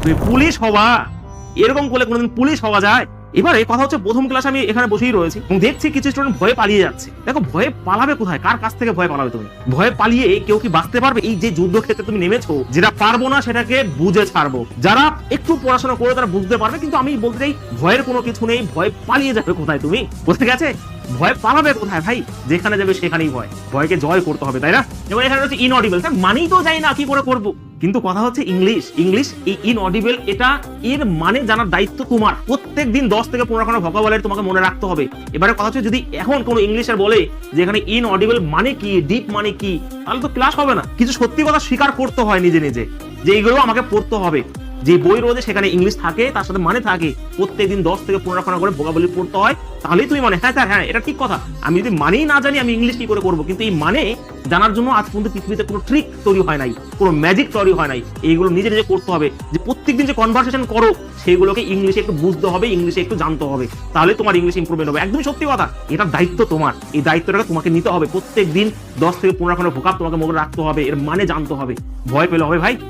তুমি পুলিশ হবা? এরকম করলে কোনোদিন পুলিশ হওয়া যায়? এবারে কথা হচ্ছে, প্রথম ক্লাস আমি এখানে বসেই রয়েছি এবং দেখছি কিছু স্টুডেন্ট ভয়ে পালিয়ে যাচ্ছে। দেখো, ভয়ে পালাবে কোথায়? কার কাছ থেকে ভয় পালাবে তুমি? ভয়ে পালিয়ে কেউ কি বাঁচতে পারবে? এই যে যুদ্ধক্ষেত্রে তুমি নেমেছো, যেটা পারবো না সেটাকে বুঝে ছাড়বো। যারা একটু পড়াশোনা করে তারা বুঝতে পারবে, কিন্তু আমি বলতে চাই ভয়ের কোনো কিছু নেই। ভয় পালিয়ে যাবে কোথায়? তুমি বুঝতে গেছে? ভয় পালাবে কোথায় ভাই? যেখানে যাবে সেখানেই ভয়। ভয়কে জয় করতে হবে, তাই না? এবং এখানে হচ্ছে ইনঅডিবল, তার মানেই তো জানি না কি করে করবো। কিন্তু কথা হচ্ছে ইংলিশ এই ইনঅডিবল, এটা এর মানে জানার দায়িত্ব তোমার। প্রত্যেকদিন 10 থেকে 15 খানা ভোকাবুলারি তোমাকে মনে রাখতে হবে। এবারে কথা হচ্ছে, যদি এখন কোনো ইংলিশের বলে যে এখানে ইনঅডিবল মানে কি, ডিপ মানে কি, তাহলে তো ক্লাস হবে না। কিছু সত্যি কথা স্বীকার করতে হয় নিজে নিজে, যে এইগুলো আমাকে পড়তে হবে। যে বই রয়েছে সেখানে ইংলিশ থাকে, তার সাথে মানে থাকে। প্রত্যেকদিন 10 থেকে 15 খানা করে ভোকাবুলারি পড়তে হয়, তাহলেই তুমি মানে, হ্যাঁ স্যার হ্যাঁ এটা ঠিক কথা। আমি যদি মানেই না জানি, আমি ইংলিশ কি করে করবো? কিন্তু এই মানে জানার জন্য আজ পর্যন্ত পৃথিবীতে কোনো ট্রিক তৈরি হয় নাই, কোনো ম্যাজিক তৈরি হয় নাই। এইগুলো নিজে নিজে করতে হবে। যে প্রত্যেকদিন যে কনভারসেশন করো, সেইগুলোকে ইংলিশে একটু বুঝতে হবে, ইংলিশে একটু জানতে হবে, তাহলে তোমার ইংলিশ ইমপ্রুভমেন্ট হবে। একদমই সত্যি কথা, এটার দায়িত্ব তোমার। এই দায়িত্বটাকে তোমাকে নিতে হবে। প্রত্যেকদিন 10 থেকে 15 খানা ভোকাব তোমাকে মনে রাখতে হবে, এর মানে জানতে হবে। ভয় পেলে হবে ভাই?